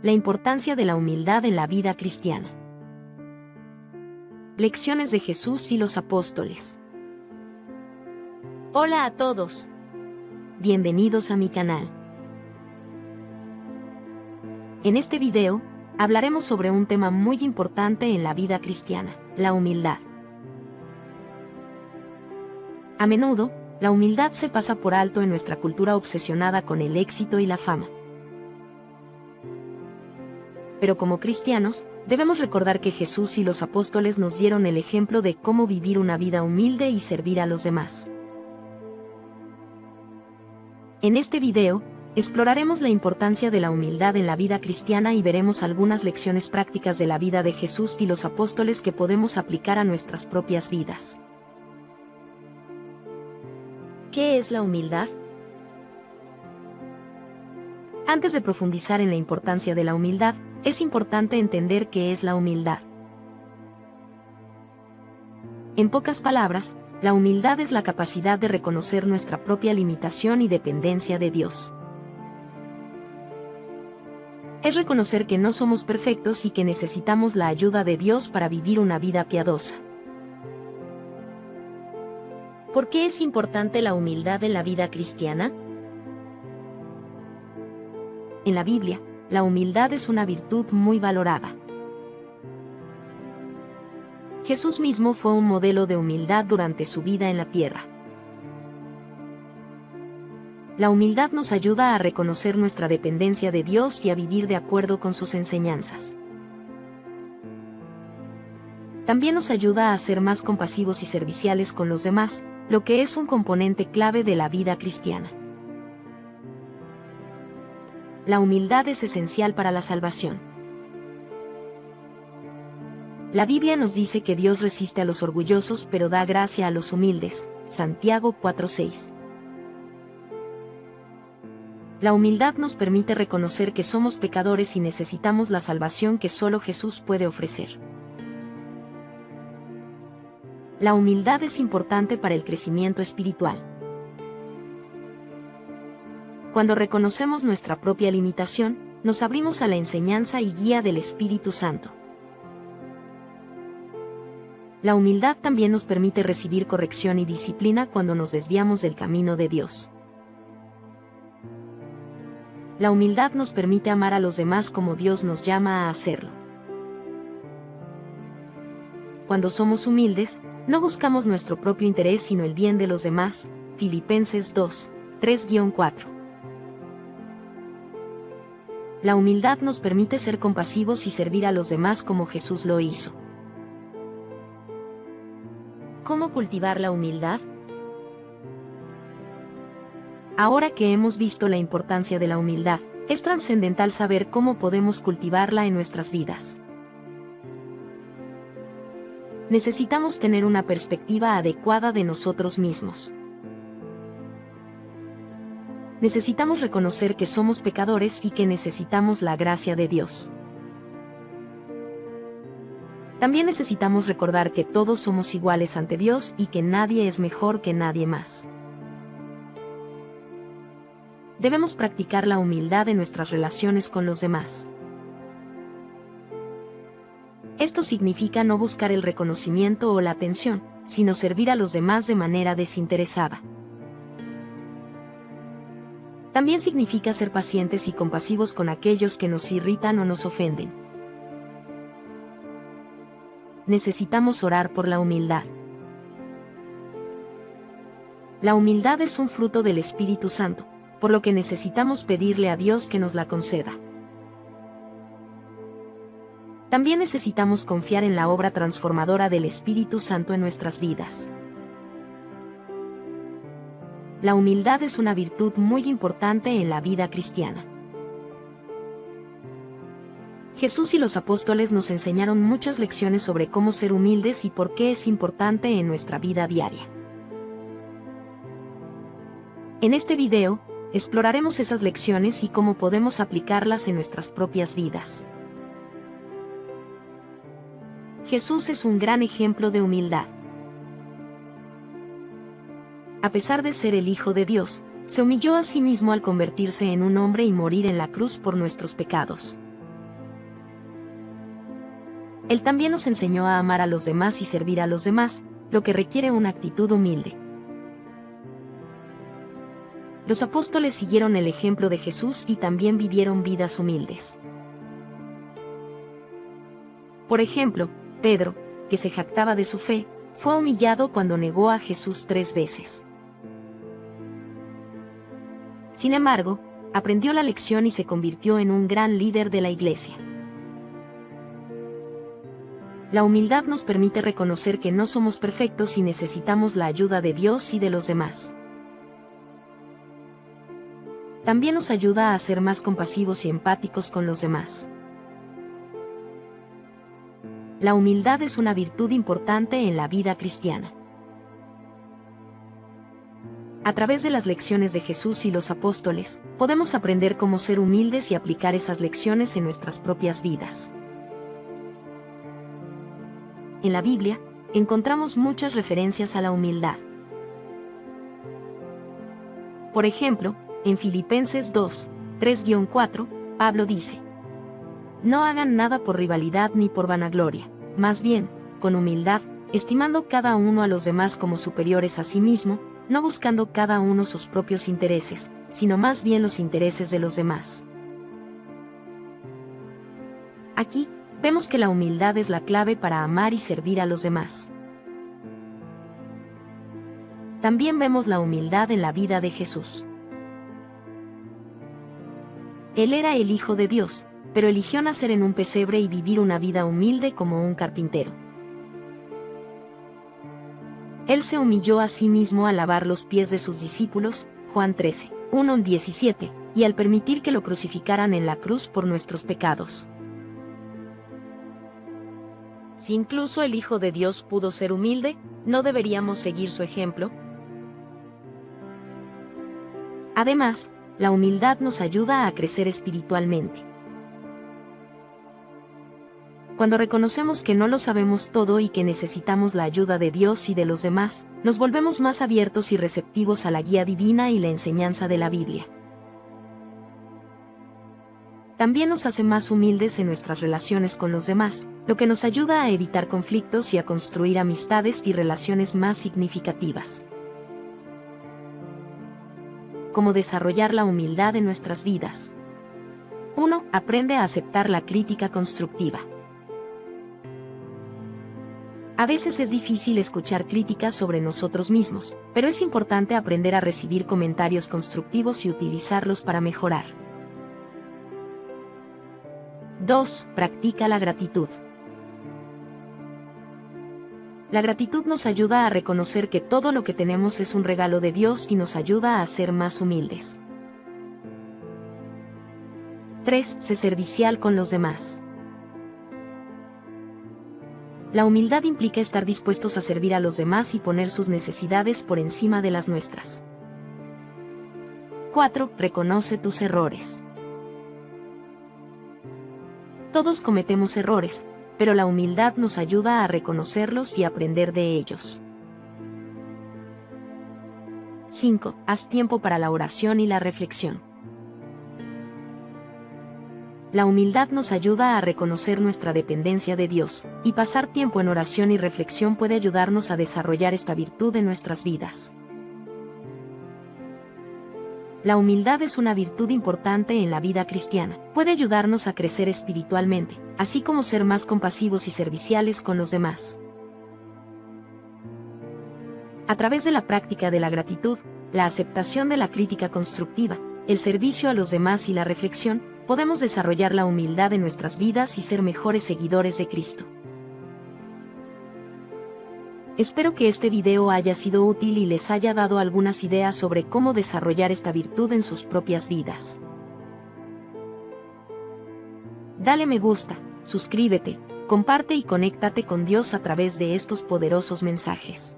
La importancia de la humildad en la vida cristiana. Lecciones de Jesús y los apóstoles. Hola a todos. Bienvenidos a mi canal. En este video, hablaremos sobre un tema muy importante en la vida cristiana, la humildad. A menudo, la humildad se pasa por alto en nuestra cultura obsesionada con el éxito y la fama. Pero como cristianos, debemos recordar que Jesús y los apóstoles nos dieron el ejemplo de cómo vivir una vida humilde y servir a los demás. En este video, exploraremos la importancia de la humildad en la vida cristiana y veremos algunas lecciones prácticas de la vida de Jesús y los apóstoles que podemos aplicar a nuestras propias vidas. ¿Qué es la humildad? Antes de profundizar en la importancia de la humildad, es importante entender qué es la humildad. En pocas palabras, la humildad es la capacidad de reconocer nuestra propia limitación y dependencia de Dios. Es reconocer que no somos perfectos y que necesitamos la ayuda de Dios para vivir una vida piadosa. ¿Por qué es importante la humildad en la vida cristiana? En la Biblia, la humildad es una virtud muy valorada. Jesús mismo fue un modelo de humildad durante su vida en la tierra. La humildad nos ayuda a reconocer nuestra dependencia de Dios y a vivir de acuerdo con sus enseñanzas. También nos ayuda a ser más compasivos y serviciales con los demás, lo que es un componente clave de la vida cristiana. La humildad es esencial para la salvación. La Biblia nos dice que Dios resiste a los orgullosos pero da gracia a los humildes. Santiago 4:6. La humildad nos permite reconocer que somos pecadores y necesitamos la salvación que solo Jesús puede ofrecer. La humildad es importante para el crecimiento espiritual. Cuando reconocemos nuestra propia limitación, nos abrimos a la enseñanza y guía del Espíritu Santo. La humildad también nos permite recibir corrección y disciplina cuando nos desviamos del camino de Dios. La humildad nos permite amar a los demás como Dios nos llama a hacerlo. Cuando somos humildes, no buscamos nuestro propio interés sino el bien de los demás. Filipenses 2, 3-4. La humildad nos permite ser compasivos y servir a los demás como Jesús lo hizo. ¿Cómo cultivar la humildad? Ahora que hemos visto la importancia de la humildad, es trascendental saber cómo podemos cultivarla en nuestras vidas. Necesitamos tener una perspectiva adecuada de nosotros mismos. Necesitamos reconocer que somos pecadores y que necesitamos la gracia de Dios. También necesitamos recordar que todos somos iguales ante Dios y que nadie es mejor que nadie más. Debemos practicar la humildad en nuestras relaciones con los demás. Esto significa no buscar el reconocimiento o la atención, sino servir a los demás de manera desinteresada. También significa ser pacientes y compasivos con aquellos que nos irritan o nos ofenden. Necesitamos orar por la humildad. La humildad es un fruto del Espíritu Santo, por lo que necesitamos pedirle a Dios que nos la conceda. También necesitamos confiar en la obra transformadora del Espíritu Santo en nuestras vidas. La humildad es una virtud muy importante en la vida cristiana. Jesús y los apóstoles nos enseñaron muchas lecciones sobre cómo ser humildes y por qué es importante en nuestra vida diaria. En este video, exploraremos esas lecciones y cómo podemos aplicarlas en nuestras propias vidas. Jesús es un gran ejemplo de humildad. A pesar de ser el Hijo de Dios, se humilló a sí mismo al convertirse en un hombre y morir en la cruz por nuestros pecados. Él también nos enseñó a amar a los demás y servir a los demás, lo que requiere una actitud humilde. Los apóstoles siguieron el ejemplo de Jesús y también vivieron vidas humildes. Por ejemplo, Pedro, que se jactaba de su fe, fue humillado cuando negó a Jesús 3 veces. Sin embargo, aprendió la lección y se convirtió en un gran líder de la Iglesia. La humildad nos permite reconocer que no somos perfectos y necesitamos la ayuda de Dios y de los demás. También nos ayuda a ser más compasivos y empáticos con los demás. La humildad es una virtud importante en la vida cristiana. A través de las lecciones de Jesús y los apóstoles, podemos aprender cómo ser humildes y aplicar esas lecciones en nuestras propias vidas. En la Biblia, encontramos muchas referencias a la humildad. Por ejemplo, en Filipenses 2, 3-4, Pablo dice: no hagan nada por rivalidad ni por vanagloria, más bien, con humildad, estimando cada uno a los demás como superiores a sí mismo, no buscando cada uno sus propios intereses, sino más bien los intereses de los demás. Aquí, vemos que la humildad es la clave para amar y servir a los demás. También vemos la humildad en la vida de Jesús. Él era el Hijo de Dios, pero eligió nacer en un pesebre y vivir una vida humilde como un carpintero. Él se humilló a sí mismo al lavar los pies de sus discípulos, Juan 13, 1-17, y al permitir que lo crucificaran en la cruz por nuestros pecados. Si incluso el Hijo de Dios pudo ser humilde, ¿no deberíamos seguir su ejemplo? Además, la humildad nos ayuda a crecer espiritualmente. Cuando reconocemos que no lo sabemos todo y que necesitamos la ayuda de Dios y de los demás, nos volvemos más abiertos y receptivos a la guía divina y la enseñanza de la Biblia. También nos hace más humildes en nuestras relaciones con los demás, lo que nos ayuda a evitar conflictos y a construir amistades y relaciones más significativas. ¿Cómo desarrollar la humildad en nuestras vidas? 1. Aprende a aceptar la crítica constructiva. A veces es difícil escuchar críticas sobre nosotros mismos, pero es importante aprender a recibir comentarios constructivos y utilizarlos para mejorar. 2. Practica la gratitud. La gratitud nos ayuda a reconocer que todo lo que tenemos es un regalo de Dios y nos ayuda a ser más humildes. 3. Sé servicial con los demás. La humildad implica estar dispuestos a servir a los demás y poner sus necesidades por encima de las nuestras. 4. Reconoce tus errores. Todos cometemos errores, pero la humildad nos ayuda a reconocerlos y aprender de ellos. 5. Haz tiempo para la oración y la reflexión. La humildad nos ayuda a reconocer nuestra dependencia de Dios, y pasar tiempo en oración y reflexión puede ayudarnos a desarrollar esta virtud en nuestras vidas. La humildad es una virtud importante en la vida cristiana. Puede ayudarnos a crecer espiritualmente, así como ser más compasivos y serviciales con los demás. A través de la práctica de la gratitud, la aceptación de la crítica constructiva, el servicio a los demás y la reflexión, podemos desarrollar la humildad en nuestras vidas y ser mejores seguidores de Cristo. Espero que este video haya sido útil y les haya dado algunas ideas sobre cómo desarrollar esta virtud en sus propias vidas. Dale me gusta, suscríbete, comparte y conéctate con Dios a través de estos poderosos mensajes.